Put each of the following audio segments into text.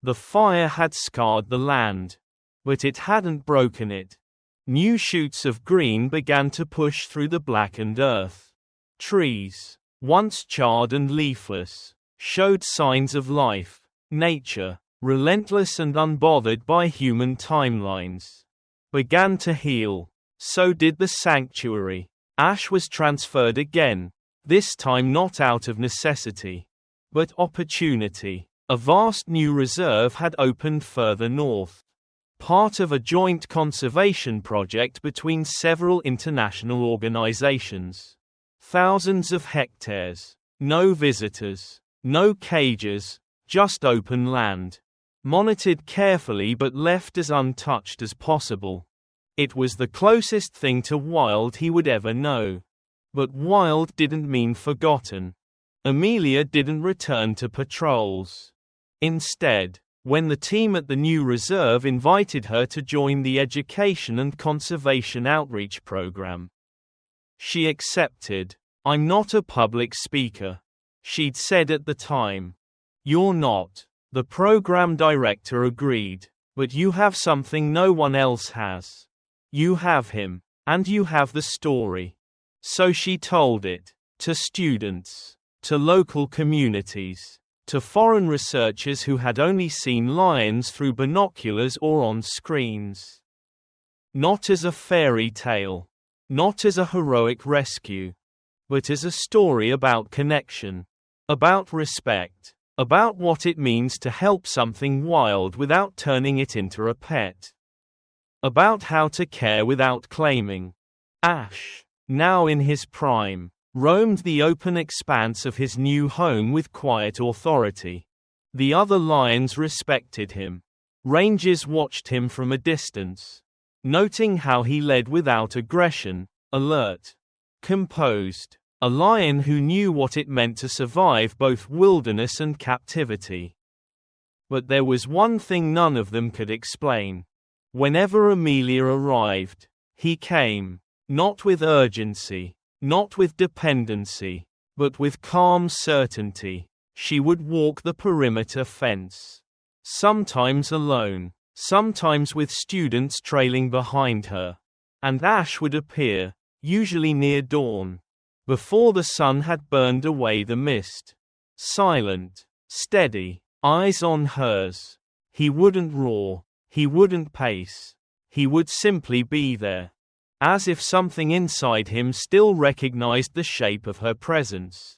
The fire had scarred the land, but it hadn't broken it. New shoots of green began to push through the blackened earth. Trees, once charred and leafless, showed signs of life. Nature, relentless and unbothered by human timelines, began to heal. So did the sanctuary. Ash was transferred again, this time not out of necessity, but opportunity. A vast new reserve had opened further north, part of a joint conservation project between several international organizations. Thousands of hectares, no visitors, no cages, just open land, monitored carefully but left as untouched as possible. It was the closest thing to wild he would ever know. But wild didn't mean forgotten. Amelia didn't return to patrols. Instead, when the team at the new reserve invited her to join the education and conservation outreach program, she accepted. "I'm not a public speaker," she'd said at the time. "You're not," the program director agreed, "but you have something no one else has. You have him, and you have the story." So she told it to students, to local communities, to foreign researchers who had only seen lions through binoculars or on screens. Not as a fairy tale, not as a heroic rescue, but as a story about connection, about respect, about what it means to help something wild without turning it into a pet, about how to care without claiming. Ash, now in his prime, roamed the open expanse of his new home with quiet authority. The other lions respected him. Rangers watched him from a distance, noting how he led without aggression, alert, composed, a lion who knew what it meant to survive both wilderness and captivity. But there was one thing none of them could explain. Whenever Amelia arrived, he came, not with urgency, not with dependency, but with calm certainty. She would walk the perimeter fence, sometimes alone, sometimes with students trailing behind her. And Ash would appear, usually near dawn, before the sun had burned away the mist. Silent, steady, eyes on hers. He wouldn't roar, he wouldn't pace. He would simply be there, as if something inside him still recognized the shape of her presence.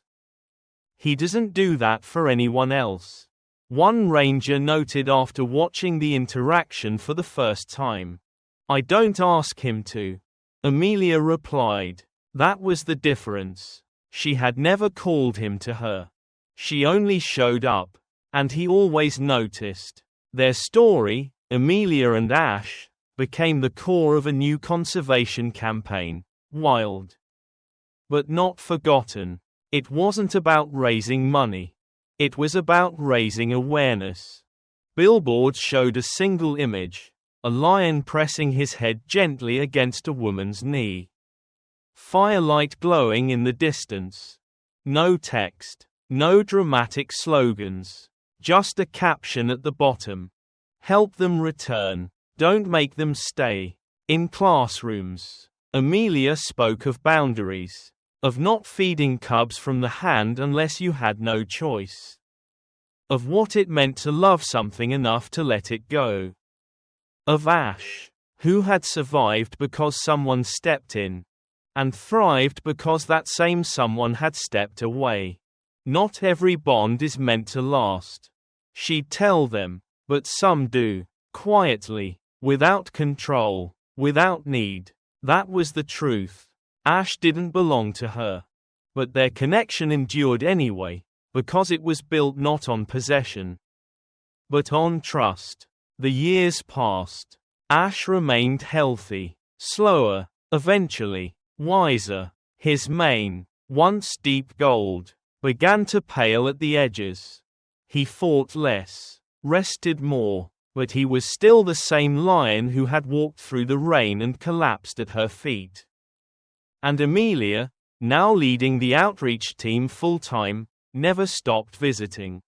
He doesn't do that for anyone else, one ranger noted after watching the interaction for the first time. "I don't ask him to," Amelia replied. That was the difference. She had never called him to her. She only showed up, and he always noticed. Their story, Amelia and Ash, became the core of a new conservation campaign, Wild. But not forgotten. It wasn't about raising money. It was about raising awareness. Billboards showed a single image, a lion pressing his head gently against a woman's knee. Firelight glowing in the distance. No text, no dramatic slogans, just a caption at the bottom. "Help them return. Don't make them stay." In classrooms, Amelia spoke of boundaries, of not feeding cubs from the hand unless you had no choice, of what it meant to love something enough to let it go, of Ash, who had survived because someone stepped in, and thrived because that same someone had stepped away. Not every bond is meant to last, she'd tell them, but some do, quietly, without control, without need. That was the truth. Ash didn't belong to her, but their connection endured anyway, because it was built not on possession, but on trust. The years passed. Ash remained healthy, slower, eventually, wiser. His mane, once deep gold, began to pale at the edges. He fought less, rested more, but he was still the same lion who had walked through the rain and collapsed at her feet. And Amelia, now leading the outreach team full-time, never stopped visiting.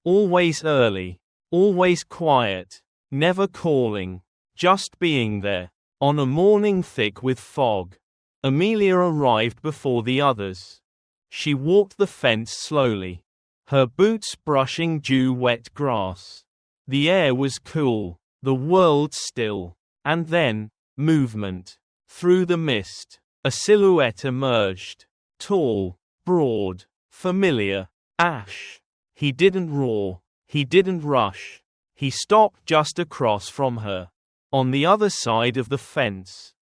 Always early, Always quiet, never calling, just being there. On a morning thick with fog, Amelia arrived before the others. She walked the fence slowly, her boots brushing dew-wet grass. The air was cool, the world still, and then, movement. Through the mist, a silhouette emerged. Tall, broad, familiar. Ash. He didn't roar, he didn't rush. He stopped just across from her, on the other side of the fence.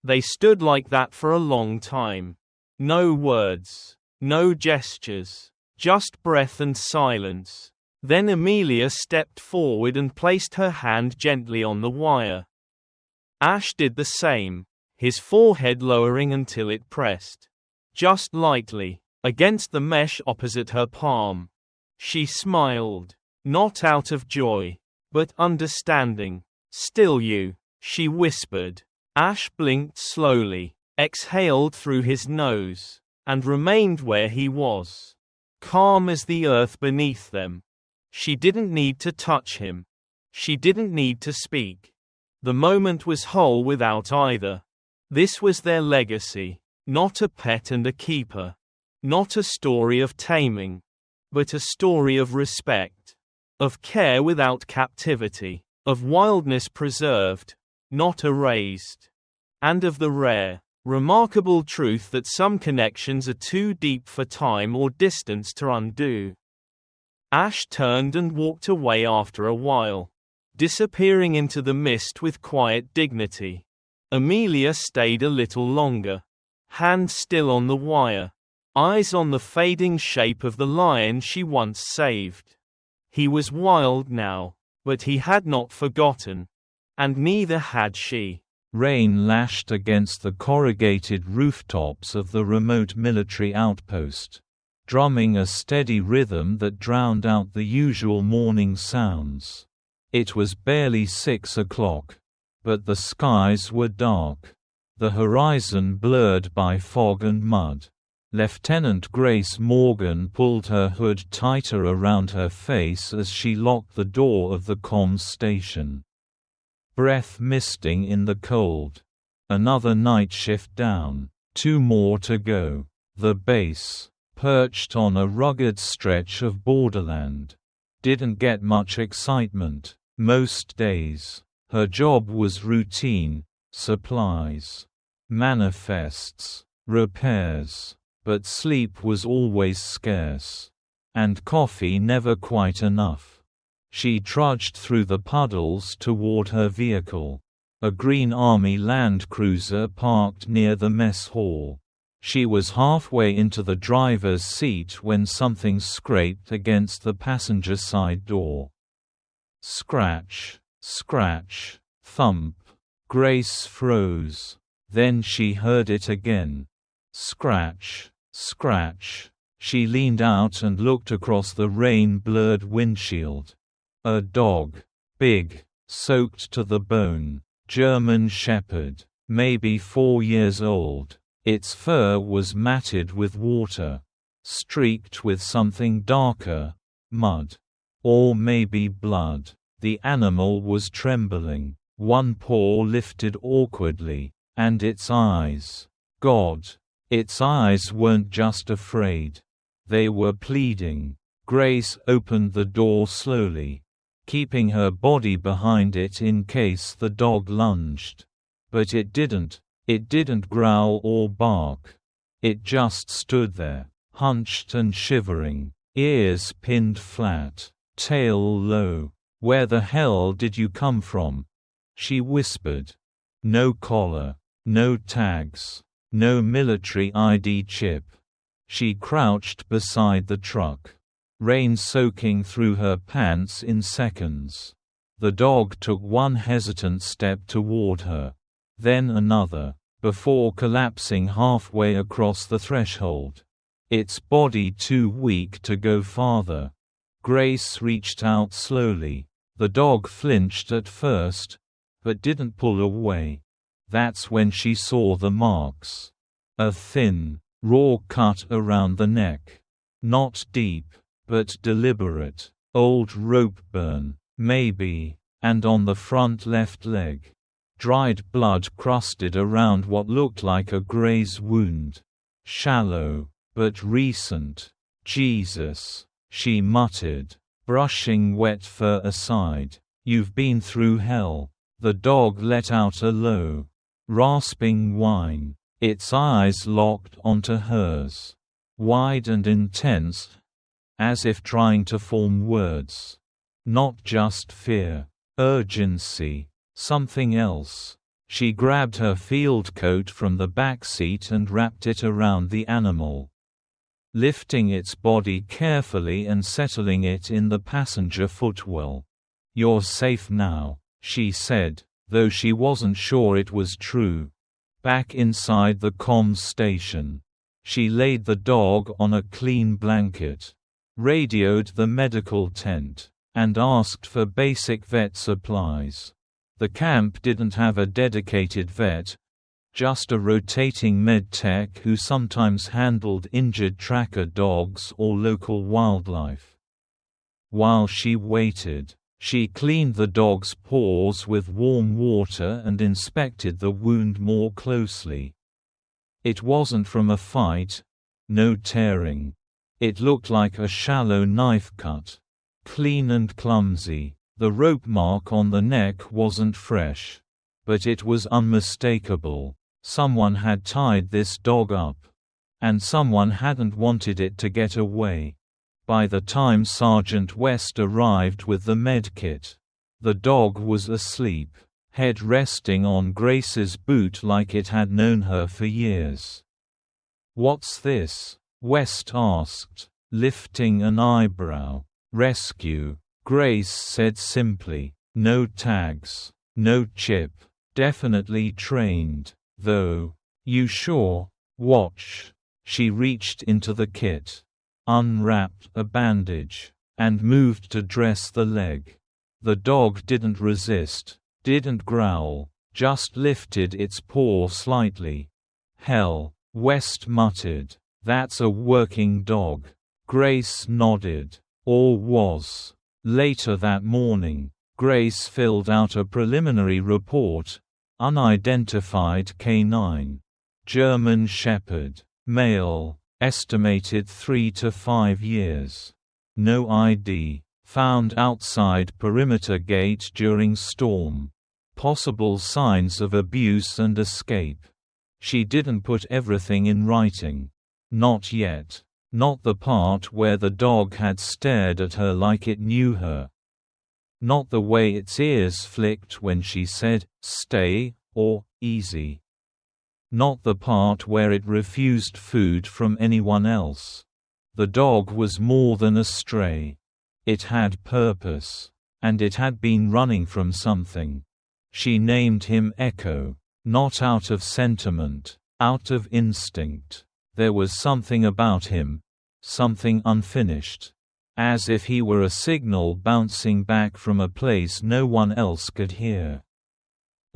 They stood like that for a long time. No words, no gestures, just breath and silence. Then Amelia stepped forward and placed her hand gently on the wire. Ash did the same, his forehead lowering until it pressed, just lightly, against the mesh opposite her palm. She smiled, not out of joy, but understanding. "Still you," she whispered. Ash blinked slowly, exhaled through his nose, and remained where he was, calm as the earth beneath them. She didn't need to touch him. She didn't need to speak. The moment was whole without either. This was their legacy, not a pet and a keeper, not a story of taming, but a story of respect, of care without captivity, of wildness preserved, not erased, and of the rare, remarkable truth that some connections are too deep for time or distance to undo. Ash turned and walked away after a while, disappearing into the mist with quiet dignity. Amelia stayed a little longer, hand still on the wire, eyes on the fading shape of the lion she once saved. He was wild now, but he had not forgotten, and neither had she. Rain lashed against the corrugated rooftops of the remote military outpost, drumming a steady rhythm that drowned out the usual morning sounds. It was barely 6 o'clock, but the skies were dark, the horizon blurred by fog and mud. Lieutenant Grace Morgan pulled her hood tighter around her face as she locked the door of the comms station. Breath misting in the cold. Another night shift down, 2 more to go. The base, perched on a rugged stretch of borderland, didn't get much excitement most days. Her job was routine, supplies, manifests, repairs, but sleep was always scarce, and coffee never quite enough. She trudged through the puddles toward her vehicle, a green Army Land Cruiser parked near the mess hall. She was halfway into the driver's seat when something scraped against the passenger side door. Scratch, scratch, thump. Grace froze. Then she heard it again. Scratch, scratch. She leaned out and looked across the rain-blurred windshield. A dog. Big, soaked to the bone. German Shepherd. Maybe 4 years old. Its fur was matted with water, streaked with something darker, mud. Or maybe blood. The animal was trembling, one paw lifted awkwardly, and its eyes. God! Its eyes weren't just afraid. They were pleading. Grace opened the door slowly, keeping her body behind it in case the dog lunged. But it didn't. It didn't growl or bark. It just stood there, hunched and shivering, ears pinned flat, tail low. "Where the hell did you come from?" she whispered. No collar, no tags, no military ID chip. She crouched beside the truck, rain soaking through her pants in seconds. The dog took one hesitant step toward her, then another, before collapsing halfway across the threshold, its body too weak to go farther. Grace reached out slowly. The dog flinched at first, but didn't pull away. That's when she saw the marks. A thin, raw cut around the neck. Not deep, but deliberate. Old rope burn. Maybe. And on the front left leg. Dried blood crusted around what looked like a graze wound. Shallow, but recent. Jesus, she muttered, brushing wet fur aside. You've been through hell. The dog let out a low, rasping whine, its eyes locked onto hers. Wide and intense, as if trying to form words. Not just fear. Urgency. Something else. She grabbed her field coat from the back seat and wrapped it around the animal. Lifting its body carefully and settling it in the passenger footwell. "You're safe now," she said, though she wasn't sure it was true. Back inside the comms station. She laid the dog on a clean blanket, radioed the medical tent, and asked for basic vet supplies. The camp didn't have a dedicated vet, just a rotating med tech who sometimes handled injured tracker dogs or local wildlife. While she waited, she cleaned the dog's paws with warm water and inspected the wound more closely. It wasn't from a fight, no tearing. It looked like a shallow knife cut. Clean and clumsy. The rope mark on the neck wasn't fresh. But it was unmistakable. Someone had tied this dog up. And someone hadn't wanted it to get away. By the time Sergeant West arrived with the medkit, the dog was asleep, head resting on Grace's boot like it had known her for years. "What's this?" West asked, lifting an eyebrow. "Rescue," Grace said simply. "No tags. No chip. Definitely trained, though. You sure? Watch." She reached into the kit, unwrapped a bandage, and moved to dress the leg. The dog didn't resist, didn't growl, just lifted its paw slightly. "Hell," West muttered. "That's a working dog." Grace nodded. Or was. Later that morning, Grace filled out a preliminary report. Unidentified canine. German Shepherd. Male. Estimated 3 to 5 years. No ID. Found outside perimeter gate during storm. Possible signs of abuse and escape. She didn't put everything in writing. Not yet. Not the part where the dog had stared at her like it knew her. Not the way its ears flicked when she said, "Stay," or "Easy." Not the part where it refused food from anyone else. The dog was more than a stray. It had purpose. And it had been running from something. She named him Echo. Not out of sentiment. Out of instinct. There was something about him. Something unfinished. As if he were a signal bouncing back from a place no one else could hear.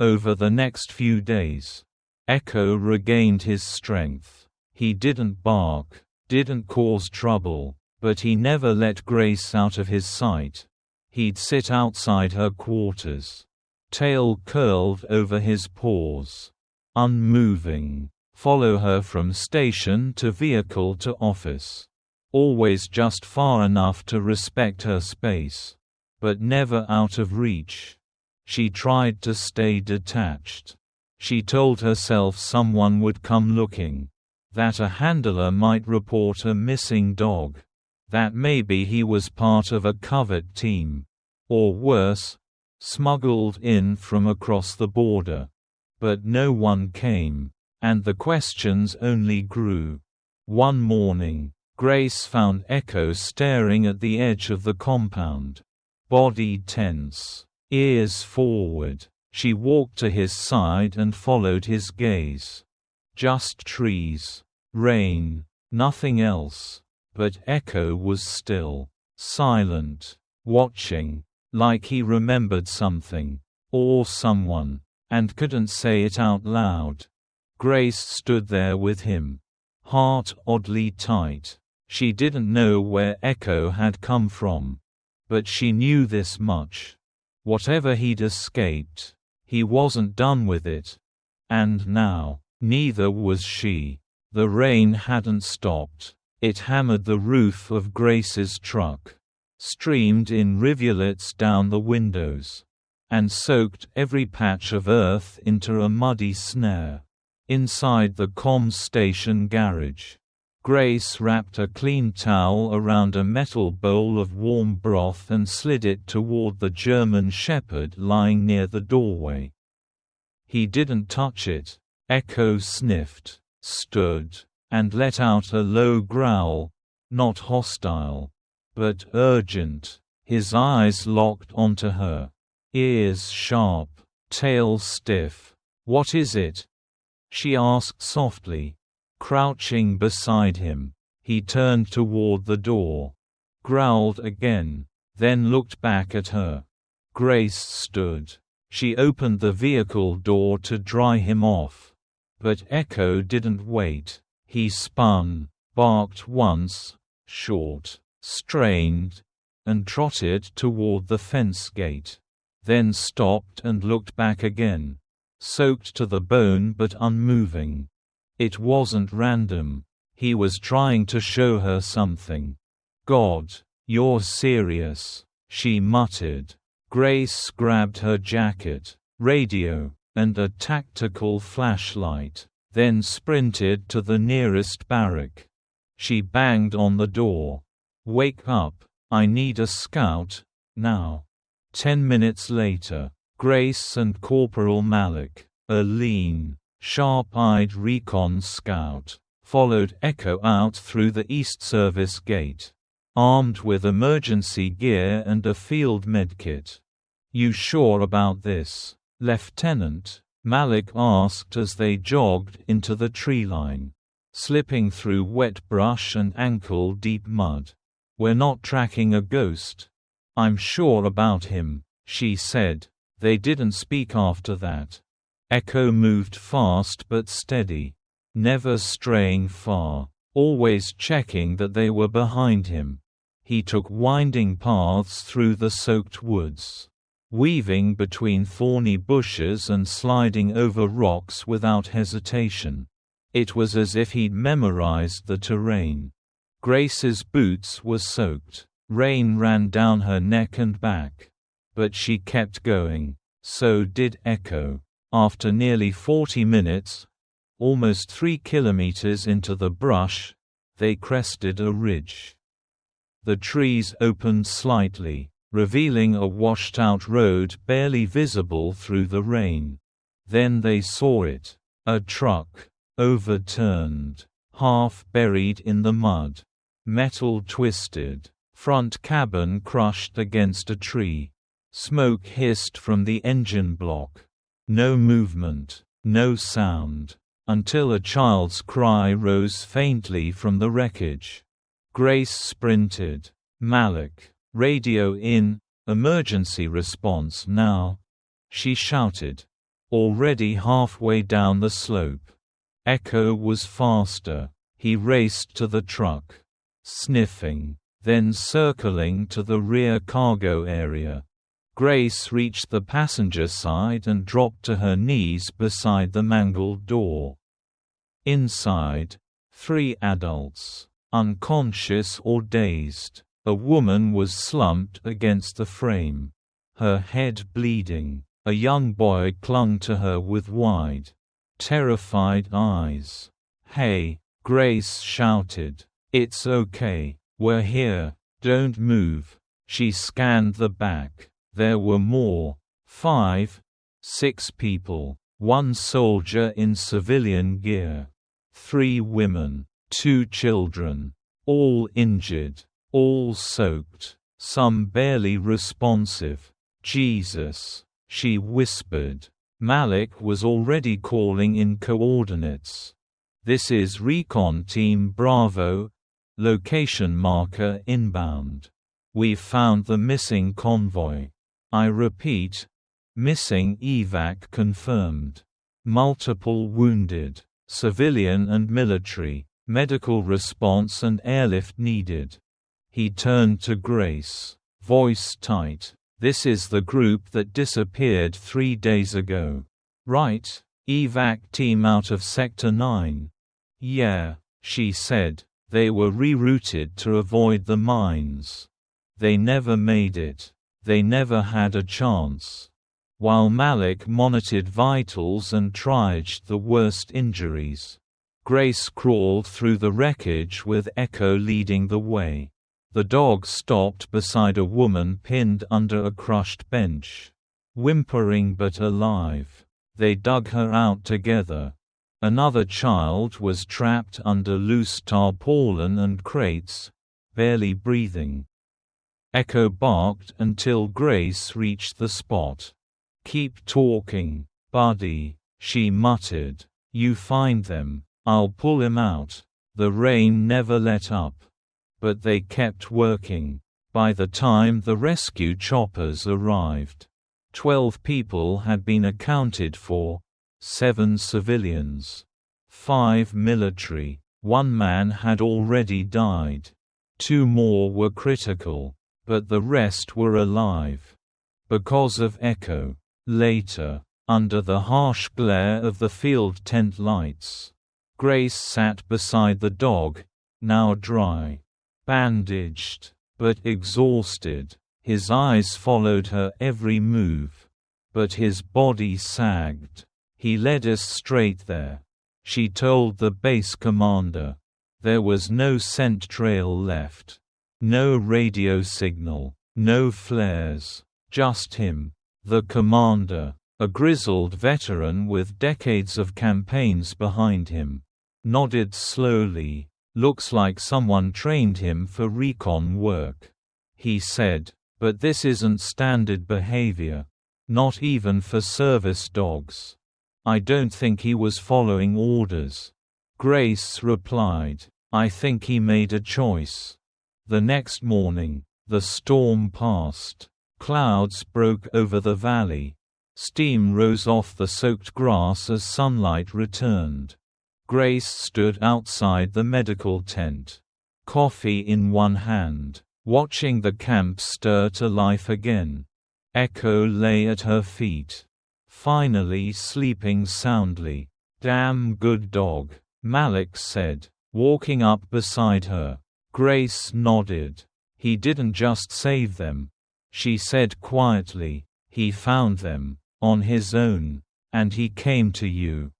Over the next few days, Echo regained his strength. He didn't bark, didn't cause trouble, but he never let Grace out of his sight. He'd sit outside her quarters, tail curled over his paws, unmoving, follow her from station to vehicle to office. Always just far enough to respect her space, but never out of reach. She tried to stay detached. She told herself someone would come looking, that a handler might report a missing dog, that maybe he was part of a covert team, or worse, smuggled in from across the border. But no one came, and the questions only grew. One morning, Grace found Echo staring at the edge of the compound. Body tense, ears forward. She walked to his side and followed his gaze. Just trees, rain, nothing else. But Echo was still, silent, watching, like he remembered something, or someone, and couldn't say it out loud. Grace stood there with him, heart oddly tight. She didn't know where Echo had come from, But she knew this much. Whatever he'd escaped, he wasn't done with it. And now, neither was she. The rain hadn't stopped. It hammered the roof of Grace's truck, streamed in rivulets down the windows, and soaked every patch of earth into a muddy snare. Inside the comms station garage, Grace wrapped a clean towel around a metal bowl of warm broth and slid it toward the German shepherd lying near the doorway. He didn't touch it. Echo sniffed, stood, and let out a low growl, not hostile, but urgent, his eyes locked onto her. Ears sharp, tail stiff. "What is it?" she asked softly. Crouching beside him, he turned toward the door, growled again, then looked back at her. Grace stood. She opened the vehicle door to dry him off. But Echo didn't wait. He spun, barked once, short, strained, and trotted toward the fence gate. Then stopped and looked back again, soaked to the bone but unmoving. It wasn't random. He was trying to show her something. "God, you're serious," she muttered. Grace grabbed her jacket, radio, and a tactical flashlight, then sprinted to the nearest barrack. She banged on the door. "Wake up, I need a scout, now." 10 minutes later, Grace and Corporal Malik, a lean, sharp-eyed recon scout, followed Echo out through the East Service gate, armed with emergency gear and a field medkit. "You sure about this, Lieutenant?" Malik asked as they jogged into the tree line, slipping through wet brush and ankle-deep mud. "We're not tracking a ghost." "I'm sure about him," she said. They didn't speak after that. Echo moved fast but steady, never straying far, always checking that they were behind him. He took winding paths through the soaked woods, weaving between thorny bushes and sliding over rocks without hesitation. It was as if he'd memorized the terrain. Grace's boots were soaked. Rain ran down her neck and back. But she kept going. So did Echo. After nearly 40 minutes, almost 3 kilometers into the brush, they crested a ridge. The trees opened slightly, revealing a washed-out road barely visible through the rain. Then they saw it. A truck, overturned, half buried in the mud. Metal twisted. Front cabin crushed against a tree. Smoke hissed from the engine block. No movement, no sound, until a child's cry rose faintly from the wreckage. Grace sprinted. "Malik, radio in, emergency response now," she shouted. Already halfway down the slope. Echo was faster. He raced to the truck, sniffing, then circling to the rear cargo area. Grace reached the passenger side and dropped to her knees beside the mangled door. Inside, 3 adults, unconscious or dazed. A woman was slumped against the frame, her head bleeding. A young boy clung to her with wide, terrified eyes. "Hey," Grace shouted. "It's okay. We're here. Don't move." She scanned the back. There were more. 5, 6 people. 1 soldier in civilian gear. 3 women. 2 children. All injured. All soaked. Some barely responsive. "Jesus," she whispered. Malik was already calling in coordinates. "This is Recon Team Bravo. Location marker inbound. We've found the missing convoy. I repeat, missing evac confirmed. Multiple wounded, civilian and military, medical response and airlift needed." He turned to Grace. Voice tight. "This is the group that disappeared 3 days ago. Right? Evac team out of Sector 9. Yeah," she said. "They were rerouted to avoid the mines. They never made it. They never had a chance." While Malik monitored vitals and triaged the worst injuries, Grace crawled through the wreckage with Echo leading the way. The dog stopped beside a woman pinned under a crushed bench. Whimpering but alive. They dug her out together. Another child was trapped under loose tarpaulin and crates, barely breathing. Echo barked until Grace reached the spot. "Keep talking, buddy," she muttered. "You find them. I'll pull him out." The rain never let up. But they kept working. By the time the rescue choppers arrived, 12 people had been accounted for, 7 civilians, 5 military. 1 man had already died. 2 more were critical, but the rest were alive. Because of Echo. Later, under the harsh glare of the field tent lights, Grace sat beside the dog, now dry, bandaged, but exhausted. His eyes followed her every move. But his body sagged. "He led us straight there," she told the base commander. "There was no scent trail left. No radio signal. No flares. Just him." The commander, a grizzled veteran with decades of campaigns behind him, nodded slowly. "Looks like someone trained him for recon work," he said, "but this isn't standard behavior. Not even for service dogs. I don't think he was following orders." Grace replied, "I think he made a choice." The next morning, the storm passed. Clouds broke over the valley. Steam rose off the soaked grass as sunlight returned. Grace stood outside the medical tent, coffee in one hand, watching the camp stir to life again. Echo lay at her feet, finally sleeping soundly. "Damn good dog," Malik said, walking up beside her. Grace nodded. "He didn't just save them," she said quietly. "He found them, on his own. And he came to you."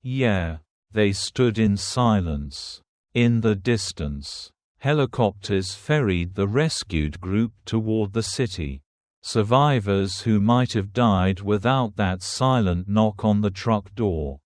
"Yeah." They stood in silence. In the distance, helicopters ferried the rescued group toward the city. Survivors who might have died without that silent knock on the truck door.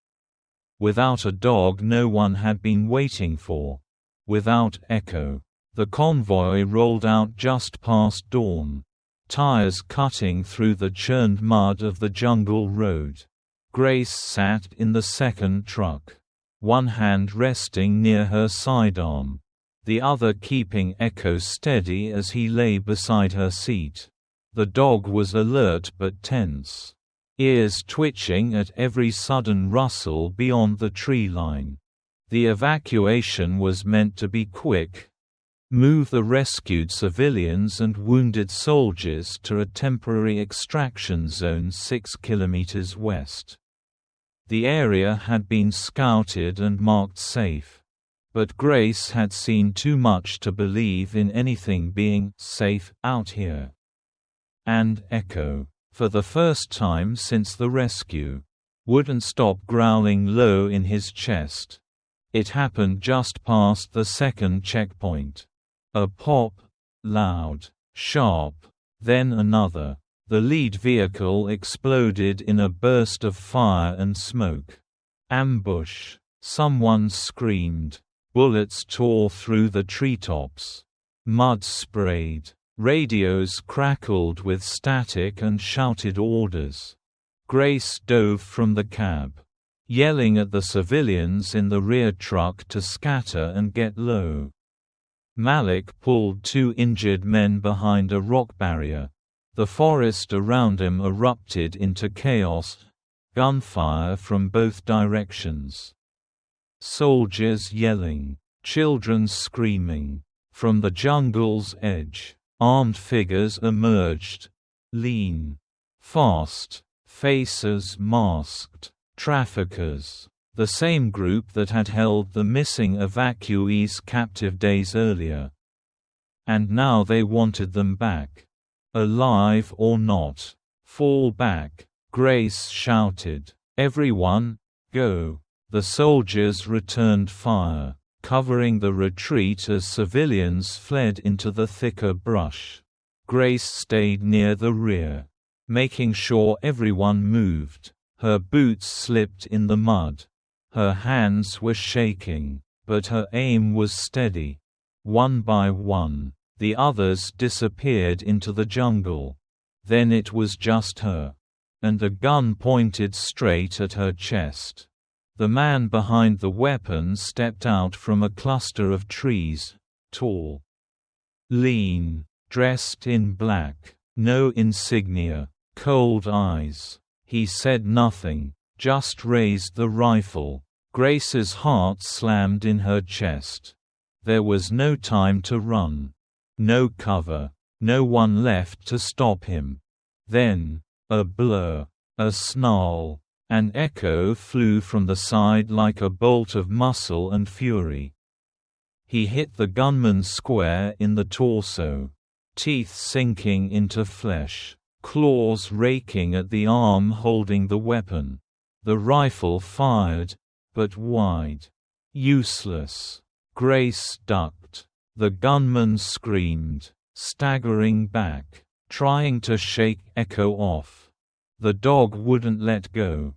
Without a dog no one had been waiting for. Without Echo. The convoy rolled out just past dawn. Tires cutting through the churned mud of the jungle road. Grace sat in the second truck, one hand resting near her sidearm, the other keeping Echo steady as he lay beside her seat. The dog was alert but tense, ears twitching at every sudden rustle beyond the tree line. The evacuation was meant to be quick. Move the rescued civilians and wounded soldiers to a temporary extraction zone 6 kilometers west. The area had been scouted and marked safe. But Grace had seen too much to believe in anything being safe out here. And Echo, for the first time since the rescue, wouldn't stop growling low in his chest. It happened just past the second checkpoint. A pop, loud, sharp, then another. The lead vehicle exploded in a burst of fire and smoke. Ambush! Someone screamed. Bullets tore through the treetops. Mud sprayed. Radios crackled with static and shouted orders. Grace dove from the cab, yelling at the civilians in the rear truck to scatter and get low. Malik pulled 2 injured men behind a rock barrier. The forest around him erupted into chaos, gunfire from both directions. Soldiers yelling, children screaming. From the jungle's edge, Armed figures emerged. Lean. Fast. Faces masked. Traffickers. The same group that had held the missing evacuees captive days earlier. And now they wanted them back. Alive or not. Fall back. Grace shouted. Everyone, go. The soldiers returned fire, covering the retreat as civilians fled into the thicker brush. Grace stayed near the rear, making sure everyone moved. Her boots slipped in the mud. Her hands were shaking, but her aim was steady. One by one, the others disappeared into the jungle. Then it was just her. And a gun pointed straight at her chest. The man behind the weapon stepped out from a cluster of trees, tall, lean, dressed in black, no insignia, cold eyes. He said nothing, just raised the rifle. Grace's heart slammed in her chest. There was no time to run. No cover. No one left to stop him. Then, a blur, a snarl. An echo flew from the side like a bolt of muscle and fury. He hit the gunman square in the torso. Teeth sinking into flesh. Claws raking at the arm holding the weapon. The rifle fired, but wide. Useless. Grace ducked. The gunman screamed, staggering back, trying to shake Echo off. The dog wouldn't let go.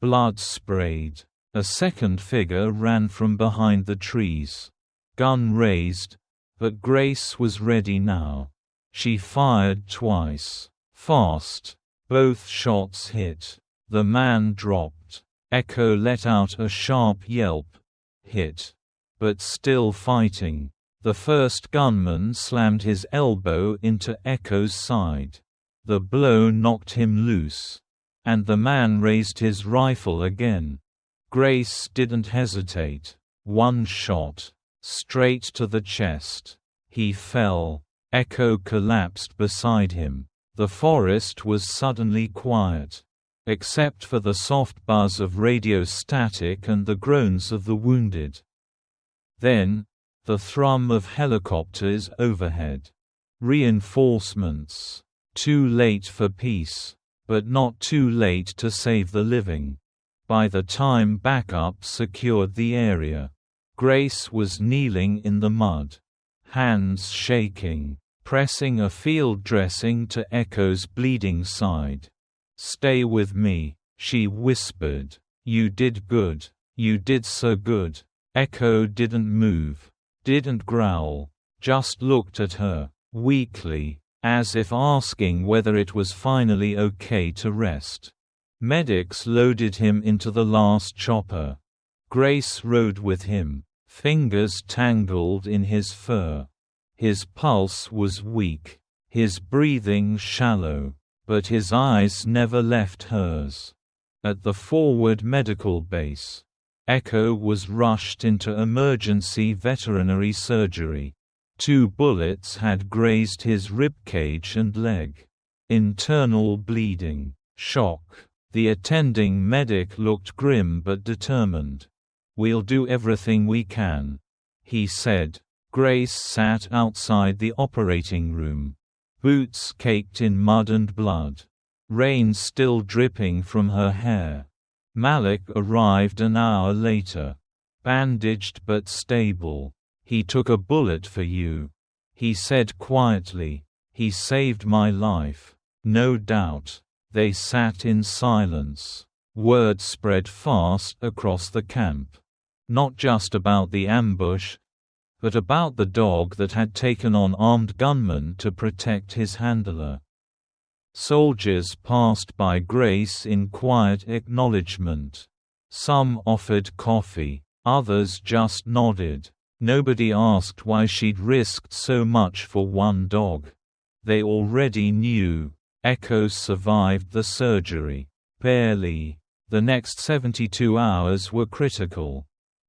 Blood sprayed. A second figure ran from behind the trees. Gun raised, but Grace was ready now. She fired twice. Fast. Both shots hit. The man dropped. Echo let out a sharp yelp. Hit. But still fighting. The first gunman slammed his elbow into Echo's side. The blow knocked him loose. And the man raised his rifle again. Grace didn't hesitate. One shot. Straight to the chest. He fell. Echo collapsed beside him. The forest was suddenly quiet. Except for the soft buzz of radio static and the groans of the wounded. Then, the thrum of helicopters overhead. Reinforcements. Too late for peace. But not too late to save the living. By the time backup secured the area, Grace was kneeling in the mud. Hands shaking. Pressing a field dressing to Echo's bleeding side. "Stay with me," she whispered. "You did good. You did so good." Echo didn't move. Didn't growl. Just looked at her, weakly, as if asking whether it was finally okay to rest. Medics loaded him into the last chopper. Grace rode with him, fingers tangled in his fur. His pulse was weak, his breathing shallow, but his eyes never left hers. At the forward medical base, Echo was rushed into emergency veterinary surgery. 2 bullets had grazed his ribcage and leg. Internal bleeding. Shock. The attending medic looked grim but determined. "We'll do everything we can," he said. Grace sat outside the operating room. Boots caked in mud and blood. Rain still dripping from her hair. Malik arrived an hour later. Bandaged but stable. "He took a bullet for you," he said quietly. "He saved my life." "No doubt." They sat in silence. Word spread fast across the camp. Not just about the ambush, but about the dog that had taken on armed gunmen to protect his handler. Soldiers passed by Grace in quiet acknowledgement. Some offered coffee, others just nodded. Nobody asked why she'd risked so much for one dog. They already knew. Echo survived the surgery. Barely. The next 72 hours were critical.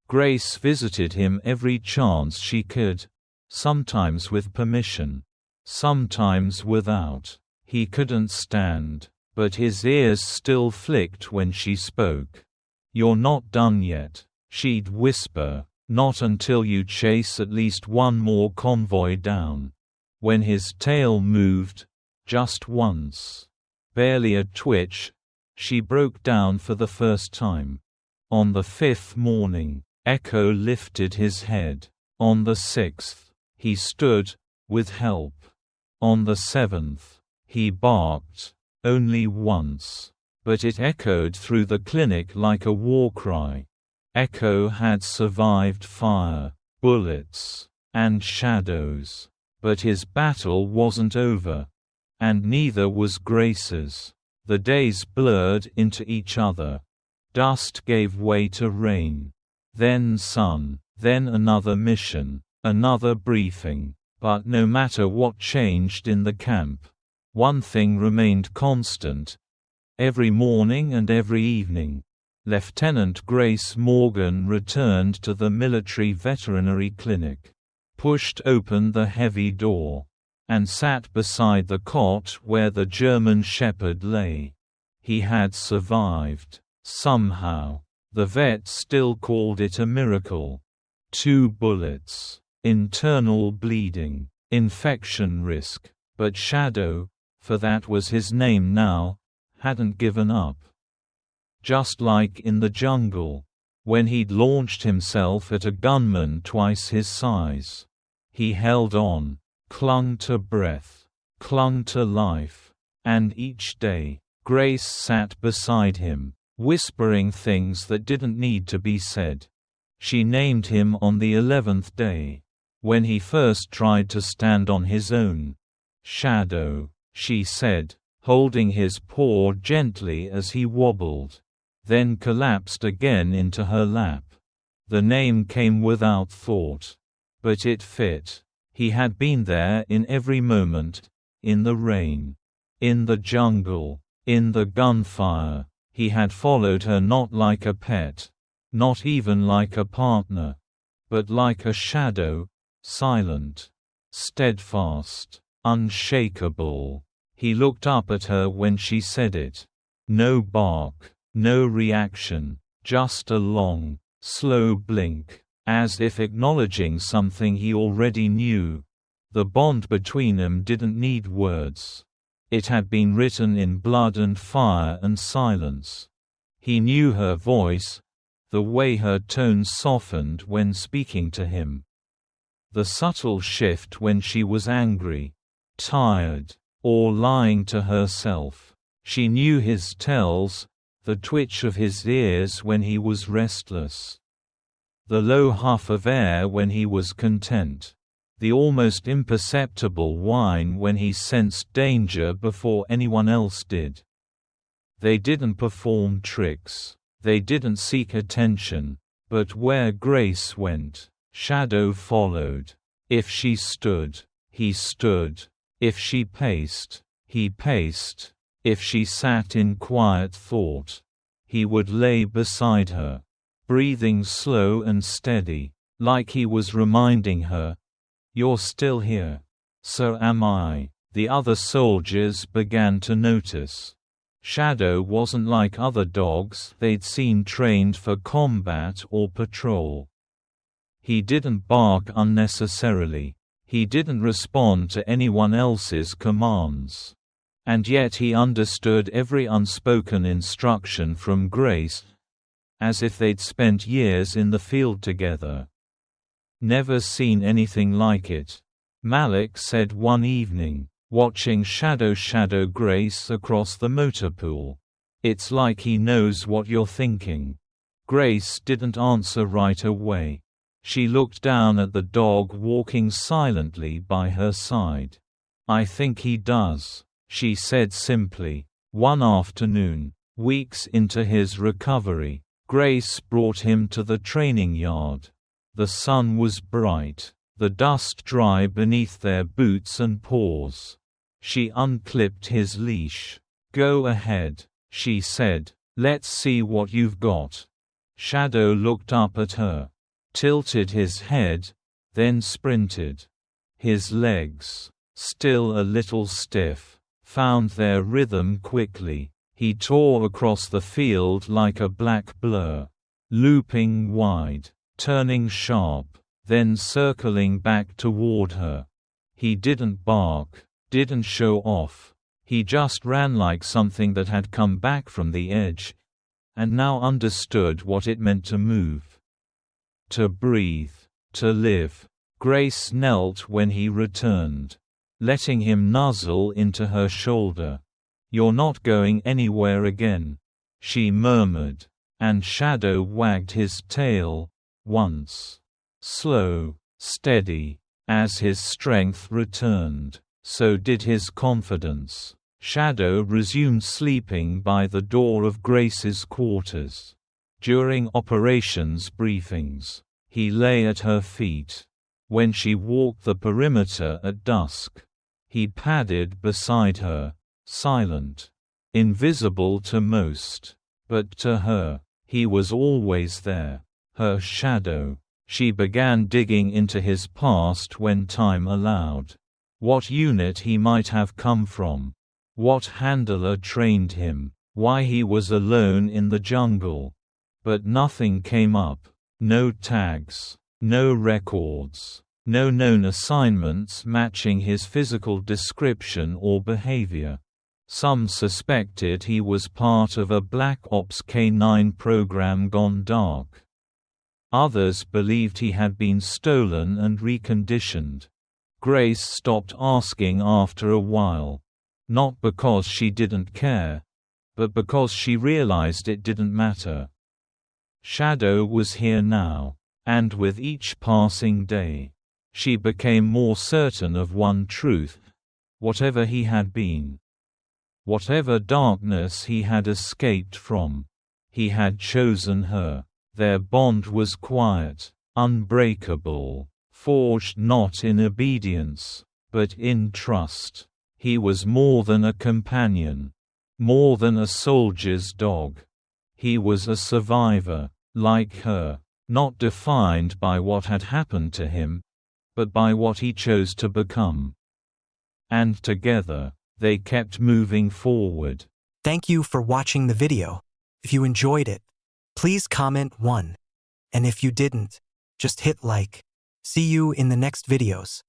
Grace visited him every chance she could, sometimes with permission. sometimes without. He couldn't stand, but his ears still flicked when she spoke. "You're not done yet," she'd whisper, "not until you chase at least one more convoy down." When his tail moved, just once, barely a twitch, she broke down for the first time. On the 5th morning, Echo lifted his head. On the 6th, he stood, with help. On the 7th, he barked, only once, but it echoed through the clinic like a war cry. Echo had survived fire, bullets, and shadows, but his battle wasn't over. And neither was Grace's. The days blurred into each other. Dust gave way to rain. Then sun, then another mission, another briefing. But no matter what changed in the camp, one thing remained constant. Every morning and every evening, Lieutenant Grace Morgan returned to the military veterinary clinic, pushed open the heavy door, and sat beside the cot where the German Shepherd lay. He had survived, somehow. The vet still called it a miracle. 2 bullets, internal bleeding, infection risk, but Shadow, for that was his name now, hadn't given up. Just like in the jungle, when he'd launched himself at a gunman twice his size. He held on, clung to breath, clung to life, and each day, Grace sat beside him, whispering things that didn't need to be said. She named him on the 11th day, when he first tried to stand on his own. "Shadow," she said, holding his paw gently as he wobbled, then collapsed again into her lap. The name came without thought. But it fit. He had been there in every moment, in the rain, in the jungle, in the gunfire. He had followed her not like a pet, not even like a partner, but like a shadow, silent, steadfast, unshakable. He looked up at her when she said it. No bark, no reaction, just a long, slow blink, as if acknowledging something he already knew. The bond between them didn't need words. It had been written in blood and fire and silence. He knew her voice, the way her tone softened when speaking to him. The subtle shift when she was angry, tired, or lying to herself. She knew his tells, the twitch of his ears when he was restless, the low huff of air when he was content, the almost imperceptible whine when he sensed danger before anyone else did. They didn't perform tricks, they didn't seek attention, but where Grace went, Shadow followed. If she stood, he stood. If she paced, he paced. If she sat in quiet thought, he would lay beside her, breathing slow and steady, like he was reminding her, "You're still here. So am I." The other soldiers began to notice. Shadow wasn't like other dogs they'd seen trained for combat or patrol. He didn't bark unnecessarily. He didn't respond to anyone else's commands. And yet he understood every unspoken instruction from Grace, as if they'd spent years in the field together. "Never seen anything like it," Malik said one evening, watching Shadow Grace across the motor pool. "It's like he knows what you're thinking." Grace didn't answer right away. She looked down at the dog walking silently by her side. "I think he does," she said simply. One afternoon, weeks into his recovery, Grace brought him to the training yard. The sun was bright, the dust dry beneath their boots and paws. She unclipped his leash. "Go ahead," she said. "Let's see what you've got." Shadow looked up at her, tilted his head, then sprinted. His legs, still a little stiff, found their rhythm quickly. He tore across the field like a black blur, looping wide, turning sharp, then circling back toward her. He didn't bark, didn't show off. He just ran like something that had come back from the edge, and now understood what it meant to move. To breathe, to live. Grace knelt when he returned, letting him nuzzle into her shoulder. "You're not going anywhere again," she murmured, and Shadow wagged his tail, once. Slow, steady. As his strength returned, so did his confidence. Shadow resumed sleeping by the door of Grace's quarters. During operations briefings, he lay at her feet. When she walked the perimeter at dusk, he padded beside her, silent, invisible to most, but to her, he was always there, her shadow. She began digging into his past when time allowed. What unit he might have come from. What handler trained him. Why he was alone in the jungle. But nothing came up. No tags. No records. No known assignments matching his physical description or behavior. Some suspected he was part of a Black Ops K9 program gone dark. Others believed he had been stolen and reconditioned. Grace stopped asking after a while. Not because she didn't care, but because she realized it didn't matter. Shadow was here now, and with each passing day, she became more certain of one truth: whatever he had been, whatever darkness he had escaped from, he had chosen her. Their bond was quiet, unbreakable, forged not in obedience, but in trust. He was more than a companion, more than a soldier's dog. He was a survivor, like her, not defined by what had happened to him, but by what he chose to become. And together, they kept moving forward. Thank you for watching the video. If you enjoyed it, please comment 1. And if you didn't, just hit like. See you in the next videos.